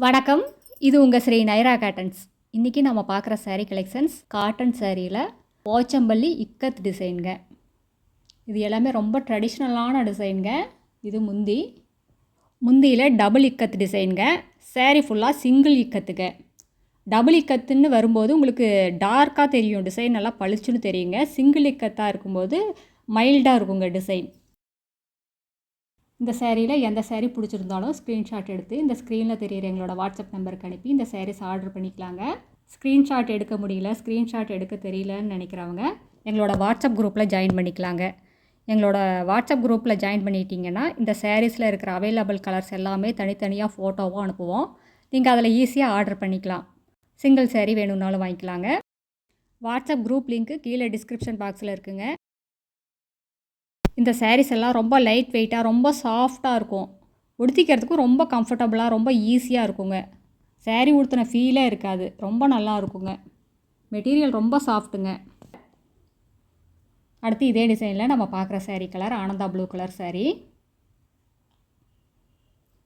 வணக்கம், இது உங்கள் ஸ்ரீ நைரா காட்டன்ஸ். இன்றைக்கி நம்ம பார்க்குற saree கலெக்ஷன்ஸ் காட்டன் சாரியில் போச்சம்பள்ளி இக்கத் டிசைனுங்க. இது எல்லாமே ரொம்ப ட்ரெடிஷ்னலான டிசைனுங்க. இது முந்தியில் டபுள் இக்கத் டிசைனுங்க. saree ஃபுல்லாக சிங்கிள் இக்கத்துங்க. டபுள் இக்கத்துன்னு வரும்போது உங்களுக்கு டார்க்காக தெரியும், டிசைன் நல்லா பளிச்சுன்னு தெரியுங்க. சிங்கிள் இக்கத்தாக இருக்கும்போது மைல்டாக இருக்குங்க டிசைன். இந்த சேரீயில் எந்த சேரீ பிடிச்சிருந்தாலும் ஸ்க்ரீன்ஷாட் எடுத்து இந்த ஸ்க்ரீனில் தெரியிற எங்களோட வாட்ஸ்அப் நம்பருக்கு அனுப்பி இந்த சாரீஸ் ஆர்டர் பண்ணிக்கலாங்க. ஸ்க்ரீன்ஷாட் எடுக்க முடியல, ஸ்க்ரீன்ஷாட் எடுக்க தெரியலன்னு நினைக்கிறவங்க எங்களோட வாட்ஸ்அப் குரூப்பில் ஜாயின் பண்ணிக்கலாங்க. எங்களோட வாட்ஸ்அப் குரூப்பில் ஜாயின் பண்ணிட்டீங்கன்னா இந்த சாரீஸில் இருக்கிற அவைலபிள் கலர்ஸ் எல்லாமே தனித்தனியாக ஃபோட்டோவும் அனுப்புவோம். நீங்கள் அதில் ஈஸியாக ஆர்டர் பண்ணிக்கலாம். சிங்கிள் சேரீ வேணும்னாலும் வாங்கிக்கலாங்க. வாட்ஸ்அப் குரூப் லிங்க்கு கீழே டிஸ்கிரிப்ஷன் பாக்ஸில் இருக்குங்க. இந்த சாரீஸ் எல்லாம் ரொம்ப லைட் வெயிட்டாக, ரொம்ப சாஃப்டாக இருக்கும். உடுத்திக்கிறதுக்கும் ரொம்ப கம்ஃபர்டபுளாக, ரொம்ப ஈஸியாக இருக்குங்க. சாரீ உடுத்தின ஃபீலே இருக்காது, ரொம்ப நல்லா இருக்குங்க. மெட்டீரியல் ரொம்ப சாஃப்ட்டுங்க. அடுத்து இதே டிசைனில் நம்ம பார்க்குற sari colour Ananda blue colour sari.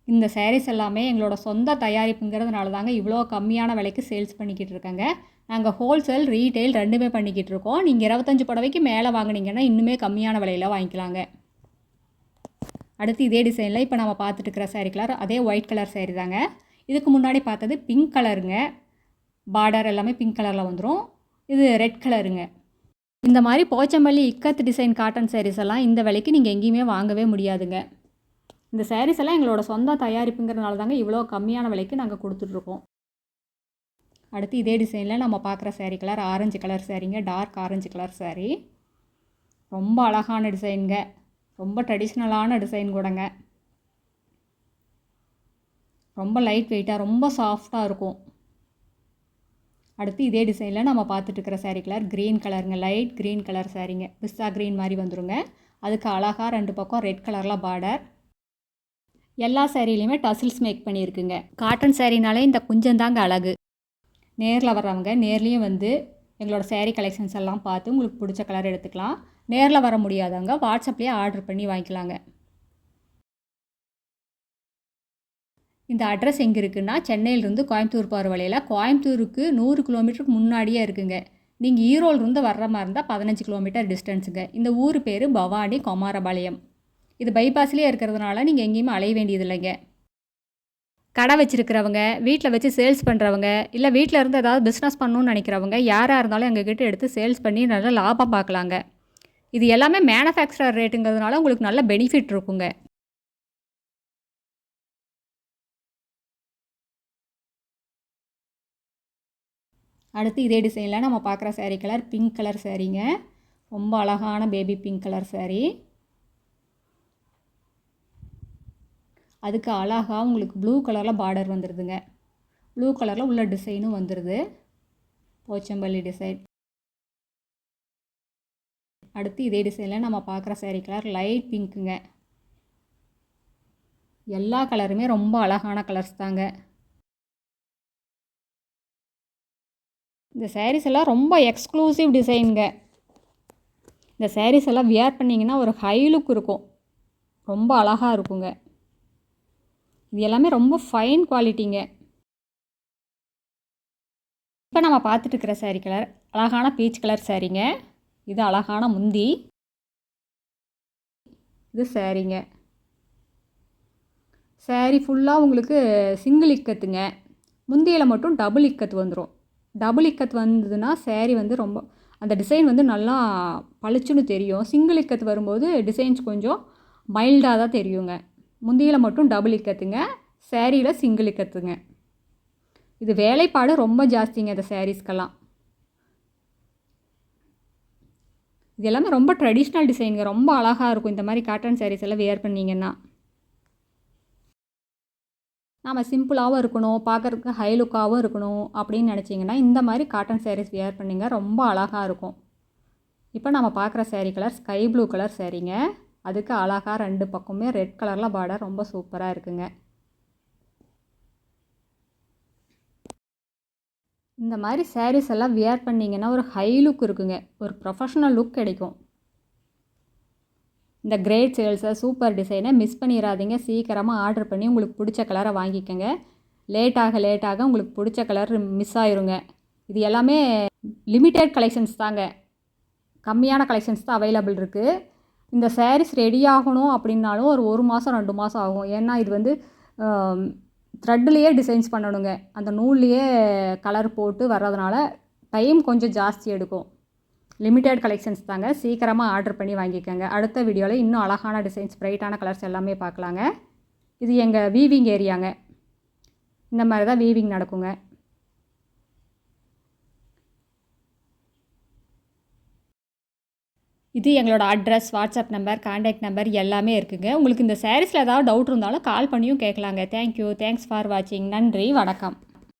இந்த சாரீஸ் எல்லாமே எங்களோட சொந்த தயாரிப்புங்கிறதுனால தாங்க இவ்வளோ கம்மியான விலைக்கு சேல்ஸ் பண்ணிக்கிட்டு இருக்கேங்க. நாங்கள் ஹோல்சேல், ரீட்டைல் ரெண்டுமே பண்ணிக்கிட்டு இருக்கோம். நீங்கள் 25 புடவைக்கு மேலே வாங்கினீங்கன்னா இன்னுமே கம்மியான விலையில் வாங்கிக்கலாங்க. அடுத்து இதே டிசைனில் இப்போ நம்ம பார்த்துட்டு இருக்கிற சாரீ கலர் அதே ஒயிட் கலர் சாரீ தாங்க. இதுக்கு முன்னாடி பார்த்தது பிங்க் கலருங்க. பார்டர் எல்லாமே பிங்க் கலரில் வந்துடும். இது ரெட் கலருங்க. இந்த மாதிரி போச்சம்பள்ளி இக்கத் டிசைன் காட்டன் சாரீஸ் எல்லாம் இந்த விலைக்கு நீங்கள் எங்கேயுமே வாங்கவே முடியாதுங்க. இந்த சாரீஸ் எல்லாம் எங்களோட சொந்த தயாரிப்புங்கிறதுனால தாங்க இவ்வளோ கம்மியான விலைக்கு நாங்கள் கொடுத்துட்ருக்கோம். அடுத்து இதே டிசைனில் நம்ம பார்க்குற சாரீ கலர் ஆரஞ்சு கலர் சாரீங்க. Dark orange colour sari. ரொம்ப அழகான டிசைனுங்க. ரொம்ப ட்ரெடிஷ்னலான டிசைன் கூடங்க. ரொம்ப லைட் வெயிட்டாக, ரொம்ப சாஃப்டாக இருக்கும். அடுத்து இதே டிசைனில் நம்ம பார்த்துட்டு இருக்கிற சாரீ கலர் க்ரீன் கலருங்க. லைட் க்ரீன் கலர் சாரீங்க. பிஸ்தா க்ரீன் மாதிரி வந்துடுங்க. அதுக்கு அழகாக 2 பக்கம் ரெட் கலரில் பார்டர். எல்லா சாரீலையுமே டசில்ஸ் மேக் பண்ணியிருக்குங்க. காட்டன் சாரீனாலே இந்த குஞ்சந்தாங்க அழகு. நேரில் வர்றவங்க நேர்லேயும் வந்து எங்களோட சாரீ கலெக்ஷன்ஸ் எல்லாம் பார்த்து உங்களுக்கு பிடிச்ச கலர் எடுத்துக்கலாம். நேரில் வர முடியாதவங்க வாட்ஸ்அப்லேயே ஆர்டர் பண்ணி வாங்கிக்கலாங்க. இந்த அட்ரஸ் எங்கே இருக்குன்னா, சென்னையிலேருந்து கோயம்புத்தூர் போகிற வழியில் கோயம்புத்தூருக்கு 100 கிலோமீட்டருக்கு முன்னாடியே இருக்குங்க. நீங்கள் ஈரோடுலேருந்து வர்ற மாதிரி இருந்தால் 15 கிலோமீட்டர் டிஸ்டன்ஸுங்க. இந்த ஊர் பேர் பவானி குமாரபாளையம். இது பைபாஸ்லேயே இருக்கிறதுனால நீங்கள் எங்கேயுமே அலைய வேண்டியது இல்லைங்க. கடை வச்சுருக்கிறவங்க, வீட்டில் வச்சு சேல்ஸ் பண்ணுறவங்க, இல்லை வீட்டில் இருந்து ஏதாவது பிஸ்னஸ் பண்ணணுன்னு நினைக்கிறவங்க யாராக இருந்தாலும் எங்ககிட்ட எடுத்து சேல்ஸ் பண்ணி நல்ல லாபம் பார்க்கலாங்க. இது எல்லாமே மேனுஃபேக்சரர் ரேட்டுங்கிறதுனால உங்களுக்கு நல்ல பெனிஃபிட் இருக்குங்க. அடுத்து இதே டிசைனில் நம்ம பார்க்குற சாரீ கலர் பிங்க் கலர் சாரீங்க. ரொம்ப அழகான பேபி பிங்க் கலர் சாரீ. அதுக்கு அழகாக உங்களுக்கு ப்ளூ கலரில் பார்டர் வந்துடுதுங்க. ப்ளூ கலரில் உள்ள டிசைனும் வந்துடுது, போச்சம்பள்ளி டிசைன். அடுத்து இதே டிசைனில் நம்ம பார்க்குற சாரீ கலர் லைட் பிங்க்குங்க. எல்லா கலருமே ரொம்ப அழகான கலர்ஸ் தாங்க. இந்த சாரீஸ் எல்லாம் ரொம்ப எக்ஸ்க்ளூசிவ் டிசைனுங்க. இந்த சாரீஸ் எல்லாம் வியர் பண்ணிங்கன்னா ஒரு ஹை லுக் இருக்கும், ரொம்ப அழகாக இருக்குங்க. இது எல்லாமே ரொம்ப ஃபைன் குவாலிட்டிங்க. இப்போ நம்ம பார்த்துட்டு இருக்கிற சாரீ கலர் அழகான பீச் கலர் சாரீங்க. இது அழகான முந்தி. இது சாரீங்க. சாரீ ஃபுல்லாக உங்களுக்கு சிங்கிள் இக்கத்துங்க. முந்தியில் மட்டும் டபுள் இக்கத்து வந்துடும். டபுள் இக்கத்து வந்ததுன்னா சாரீ வந்து ரொம்ப அந்த டிசைன் வந்து நல்லா பளிச்சுன்னு தெரியும். சிங்கிள் இக்கத்து வரும்போது டிசைன்ஸ் கொஞ்சம் மைல்டாக தான் தெரியுங்க. முந்தியில் மட்டும் டபுள் இக்கத்துங்க, சாரியில் சிங்கிள் இக்கத்துங்க. இது வேலைப்பாடு ரொம்ப ஜாஸ்திங்க இந்த சாரீஸ்க்கெல்லாம். இது எல்லாமே ரொம்ப ட்ரெடிஷ்னல் டிசைனுங்க. ரொம்ப அழகாக இருக்கும் இந்த மாதிரி காட்டன் சாரீஸ் எல்லாம் வேர் பண்ணிங்கன்னா. நாம் சிம்பிளாகவும் இருக்கணும், பார்க்குறதுக்கு ஹை லுக்காகவும் இருக்கணும் அப்படின்னு நினச்சிங்கன்னா இந்த மாதிரி காட்டன் சாரீஸ் வேர் பண்ணிங்க, ரொம்ப அழகாக இருக்கும். இப்போ நம்ம பார்க்குற sari colour sky blue colour சாரீங்க. அதுக்கு அழகாக 2 பக்கமே ரெட் கலரில் பார்டர், ரொம்ப சூப்பராக இருக்குங்க. இந்த மாதிரி சாரீஸ் எல்லாம் வியர் பண்ணிங்கன்னா ஒரு ஹை லுக் இருக்குங்க, ஒரு ப்ரொஃபஷ்னல் லுக் கிடைக்கும். இந்த கிரேட் சேல்ஸை சூப்பர் டிசைனை மிஸ் பண்ணிடாதீங்க. சீக்கிரமாக ஆர்டர் பண்ணி உங்களுக்கு பிடிச்ச கலரை வாங்கிக்கோங்க. லேட்டாக உங்களுக்கு பிடிச்ச கலர் மிஸ் ஆயிருங்க. இது எல்லாமே லிமிட்டட் கலெக்ஷன்ஸ் தாங்க. கம்மியான கலெக்ஷன்ஸ் தான் அவைலபிள் இருக்குது. இந்த சாரீஸ் ரெடி ஆகணும் அப்படின்னாலும் ஒரு மாதம் 2 மாதம் ஆகும். ஏன்னா இது வந்து த்ரெட்லேயே டிசைன்ஸ் பண்ணணுங்க. அந்த நூல்லையே கலர் போட்டு வர்றதுனால டைம் கொஞ்சம் ஜாஸ்தி எடுக்கும். லிமிட்டட் கலெக்ஷன்ஸ் தாங்க. சீக்கிரமாக ஆர்டர் பண்ணி வாங்கிக்கோங்க. அடுத்த வீடியோவில் இன்னும் அழகான டிசைன்ஸ், பிரைட்டான கலர்ஸ் எல்லாமே பார்க்கலாங்க. இது எங்கள் வீவிங் ஏரியாங்க. இந்த மாதிரி தான் வீவிங் நடக்குங்க. இது எங்களோட address, WhatsApp number, contact number எல்லாமே இருக்குங்க. உங்களுக்கு இந்த சாரீஸில் ஏதாவது டவுட் இருந்தாலும் கால் பண்ணியும் கேட்கலாங்க. தேங்க்யூ. தேங்க்ஸ் ஃபார் வாட்சிங். நன்றி, வணக்கம்.